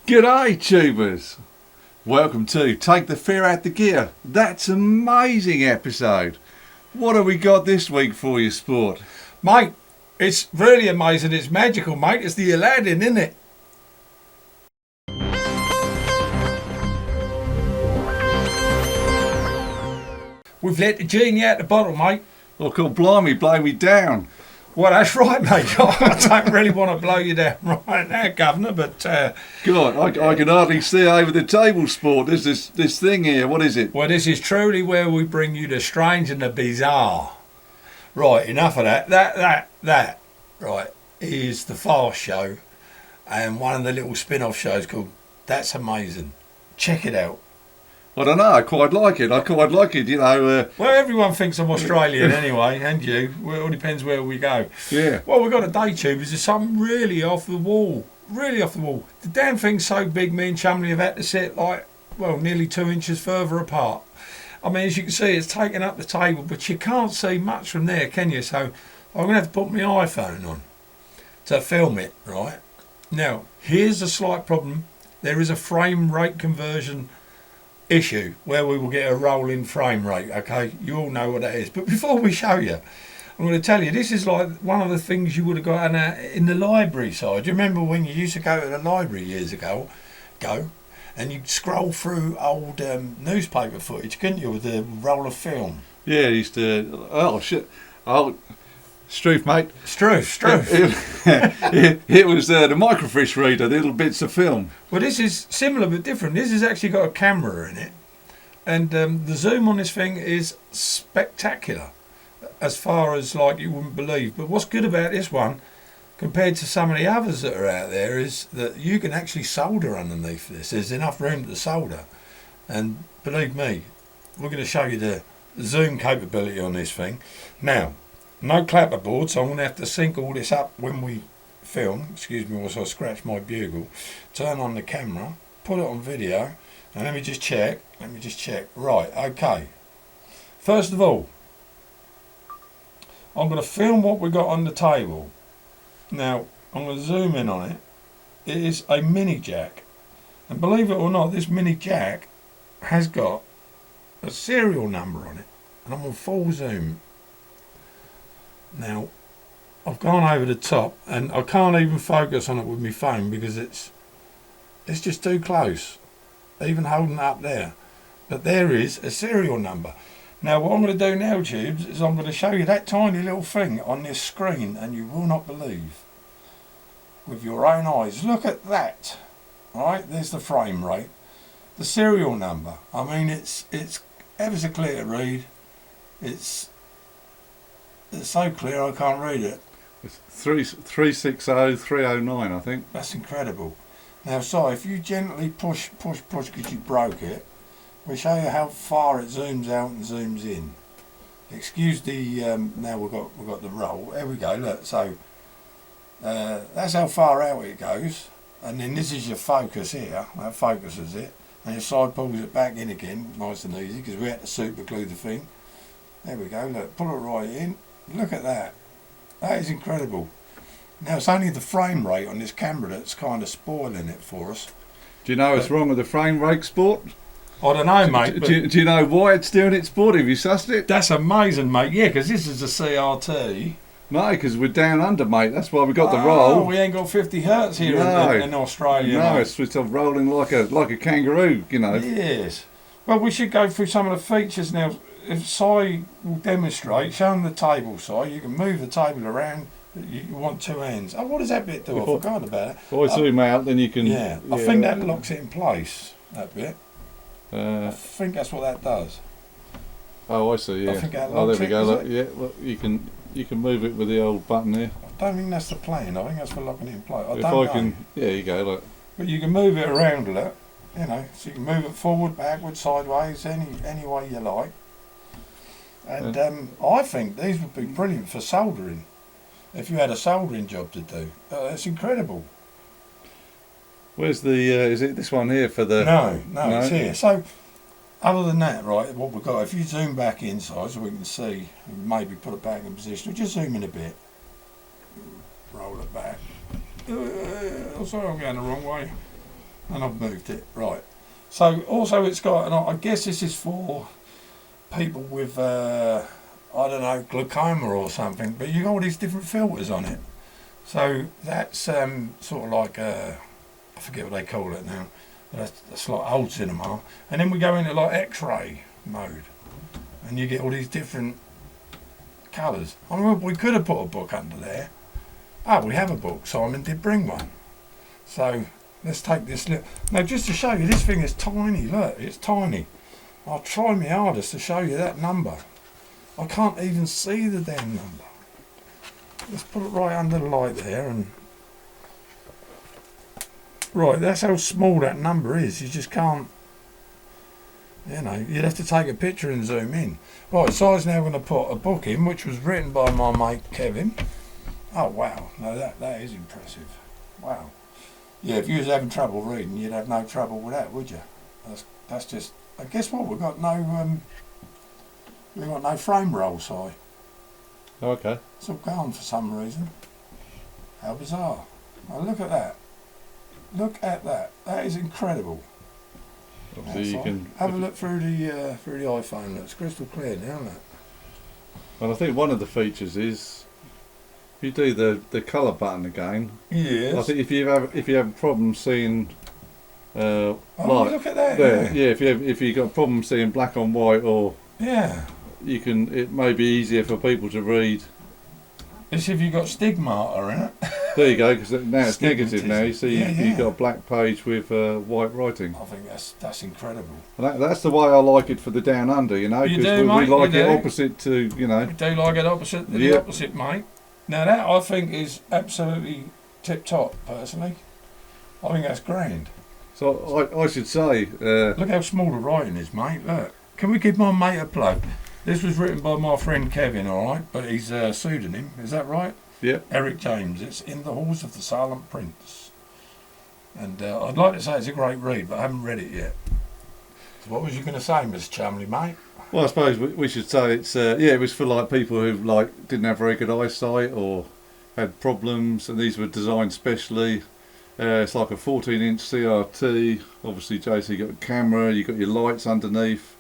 G'day tubers! Welcome to Take the Fear Out the Gear. That's an amazing episode. What have we got this week for you, sport? Mate, it's really amazing. It's magical, mate. It's the Aladdin, isn't it? We've let the genie out the bottle, mate. Oh, God, blimey, blow me down. Well, that's right, mate. I don't really want to blow you down right now, Governor, but... God, I can hardly see over the table, sport. There's this thing here. What is it? Well, this is truly where we bring you the strange and the bizarre. Right, enough of that. That, right, is the Fast Show and one of the little spin-off shows called That's Amazing. Check it out. I don't know. I quite like it. You know. Well, everyone thinks I'm Australian anyway, and you. Well, it all depends where we go. Yeah. Well, we've got a day tube. Is something really off the wall. Really off the wall. The damn thing's so big, me and Chumley have had to sit nearly 2 inches further apart. I mean, as you can see, it's taken up the table, but you can't see much from there, can you? So I'm going to have to put my iPhone on to film it, right? Now, here's a slight problem. There is a frame rate conversion issue where we will get a rolling frame rate. Okay, you all know what that is, but before we show you, I'm going to tell you, this is like one of the things you would have got in the library side. Do you remember when you used to go to the library years ago and you'd scroll through old newspaper footage, couldn't you, with the roll of film? Yeah, I used to. Oh shit! Oh, Struth, mate. Struth. It was the microfiche reader, the little bits of film. Well, this is similar but different. This has actually got a camera in it, and the zoom on this thing is spectacular, as far as like you wouldn't believe. But what's good about this one, compared to some of the others that are out there, is that you can actually solder underneath this. There's enough room to solder, and believe me, we're going to show you the zoom capability on this thing. Now, no clapperboard, so I'm going to have to sync all this up when we film. Excuse me whilst I scratch my bugle. Turn on the camera, put it on video, and let me just check. Right, okay. First of all, I'm going to film what we got on the table. Now, I'm going to zoom in on it. It is a mini jack. And believe it or not, this mini jack has got a serial number on it. And I'm on full zoom. Now, I've gone over the top and I can't even focus on it with my phone because it's just too close, even holding it up there. But there is a serial number. Now, what I'm going to do now, tubes, is I'm going to show you that tiny little thing on this screen, and you will not believe with your own eyes. Look at that. All right, there's the frame rate, the serial number. I mean, it's ever so clear to read. It's so clear I can't read it. It's 360309, I think. That's incredible. Now, sorry, if you gently push because you broke it, we'll show you how far it zooms out and zooms in. Excuse the now we've got the roll. There we go. Look, so that's how far out it goes, and then this is your focus here. That focuses it, and your side pulls it back in again, nice and easy, because we had to super glue the thing. There we go. Look, pull it right in. Look at that. That is incredible. Now, it's only the frame rate on this camera that's kind of spoiling it for us. Do you know what's wrong with the frame rate, sport? I don't know, mate. Do you know why it's doing it, sport? Have you sussed it? That's amazing, mate. Yeah, because this is a CRT. No, because we're down under, mate. That's why we got the roll. We ain't got 50 hertz here in Australia. No, mate. it's sort of rolling like a kangaroo, you know. Yes. Well, we should go through some of the features now. If Si will demonstrate, show them the table, Si. You can move the table around. You want two hands. Oh, what does that bit do? I forgot about it. If I zoom out, then you can... Yeah, I think that locks it in place, that bit. I think that's what that does. Oh, I see, yeah. I think that there locks we it, go. Look, it? yeah, look, you can move it with the old button there. I don't think that's the plan. I think that's for locking it in place. Yeah, you go, look. But you can move it around a lot, you know, so you can move it forward, backwards, sideways, any way you like. And I think these would be brilliant for soldering. If you had a soldering job to do, that's incredible. Where's the? Is it this one here for the? No, it's here. So, other than that, right, what we've got. If you zoom back inside, so we can see, maybe put it back in position. We'll just zoom in a bit. Roll it back. Oh, sorry, I'm going the wrong way. And I've moved it, right. So also it's got, and I guess this is for people with, I don't know, glaucoma or something, but you got all these different filters on it. So that's sort of like, I forget what they call it now, but that's like old cinema. And then we go into like X-ray mode, and you get all these different colours. I mean, we could have put a book under there. Oh, we have a book. Simon did bring one. So let's take this little. Now, just to show you, this thing is tiny. Look, it's tiny. I'll try my hardest to show you that number. I can't even see the damn number. Let's put it right under the light there, and right, that's how small that number is. You just can't. You know, you'd have to take a picture and zoom in. Right, so I was now going to put a book in, which was written by my mate Kevin. Oh wow, no, that is impressive. Wow. Yeah, if you was having trouble reading, you'd have no trouble with that, would you? That's just. I guess what we've got no frame roll, Si. Okay. It's all gone for some reason. How bizarre! Now look at that. Look at that. That is incredible. Obviously you can have a look through the iPhone. It's crystal clear now, isn't it? And I think one of the features is if you do the colour button again. Yes. I think if you have problems seeing look at that. there, yeah. If you got problems seeing black on white, or yeah, you can. It may be easier for people to read. It's if you've got stigmata in it. There you go, because now it's negative. Now you see yeah. you've got a black page with white writing. I think that's incredible. And that's the way I like it for the Down Under, you know, because we like it opposite to, you know. We do like it opposite to the opposite, mate. Now that I think is absolutely tip top, personally. I think that's grand. So I should say. Look how small the writing is, mate. Look. Can we give my mate a plug? This was written by my friend Kevin, alright, but he's a pseudonym, is that right? Yeah. Eric James. It's In the Halls of the Silent Prince. And I'd like to say it's a great read, but I haven't read it yet. So what was you going to say, Miss Chumley, mate? Well, I suppose we should say it's it was for like people who like didn't have very good eyesight or had problems, and these were designed specially. It's like a 14-inch CRT. Obviously, JC, you got a camera, you got your lights underneath,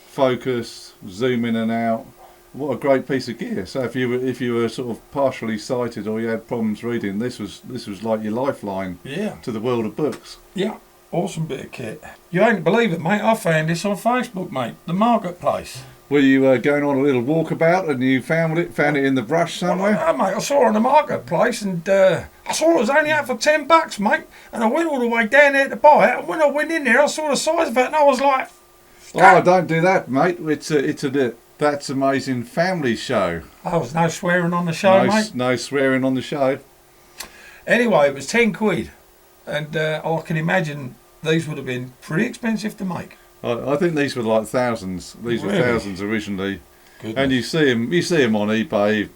focus, zoom in and out. What a great piece of gear! So if you were sort of partially sighted or you had problems reading, this was like your lifeline. Yeah. To the world of books. Yeah, awesome bit of kit. You ain't believe it, mate. I found this on Facebook, mate. The marketplace. Were you going on a little walkabout and you found it in the brush somewhere? Well, mate, I saw it on the marketplace, and I saw it was only out for $10, mate. And I went all the way down there to buy it. And when I went in there, I saw the size of it, and I was like, "Oh, don't do that, mate. It's a That's Amazing family show." Oh, there's no swearing on the show, mate. No swearing on the show. Anyway, it was £10, and I can imagine these would have been pretty expensive to make. I think these were like thousands. These were thousands originally. Goodness. And you see them on eBay,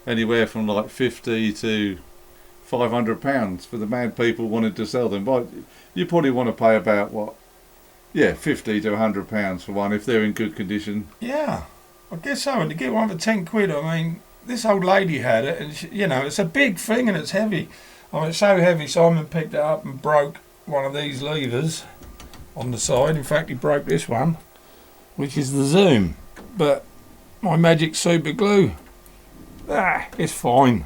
anywhere from like £50 to £500 for the mad people wanted to sell them. But you probably want to pay about £50 to £100 for one if they're in good condition. Yeah, I guess so. And to get one for £10, I mean, this old lady had it, and it's a big thing and it's heavy. I mean, it's so heavy, Simon picked it up and broke one of these levers on the side. In fact, he broke this one, which is the zoom. But my magic super glue, it's fine.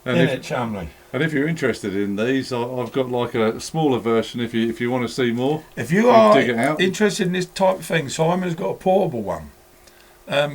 Isn't it, Chumley? And if you're interested in these, I've got like a smaller version if you want to see more. If you are interested in this type of thing, Simon's got a portable one,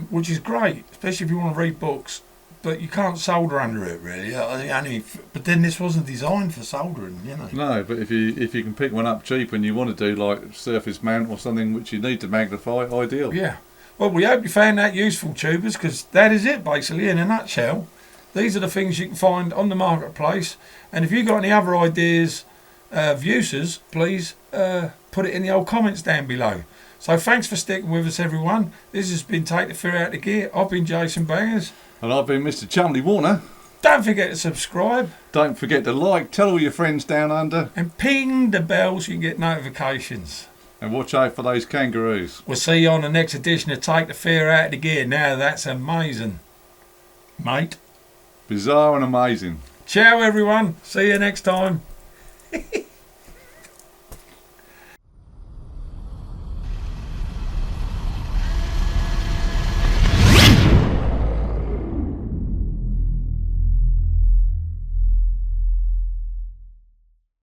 which is great, especially if you want to read books. But you can't solder under it, really. But then this wasn't designed for soldering, No, but if you can pick one up cheap and you want to do like surface mount or something which you need to magnify, ideal. Yeah. Well, we hope you found that useful, tubers, because that is it, basically, in a nutshell. These are the things you can find on the marketplace. And if you've got any other ideas of uses, please put it in the old comments down below. So thanks for sticking with us, everyone. This has been Take the Fear Out of Gear. I've been Jason Bangers. And I've been Mr. Chumley Warner. Don't forget to subscribe. Don't forget to like, tell all your friends down under. And ping the bell so you can get notifications. And watch out for those kangaroos. We'll see you on the next edition of Take the Fear Out of the Gear. Now that's amazing, mate. Bizarre and amazing. Ciao, everyone. See you next time.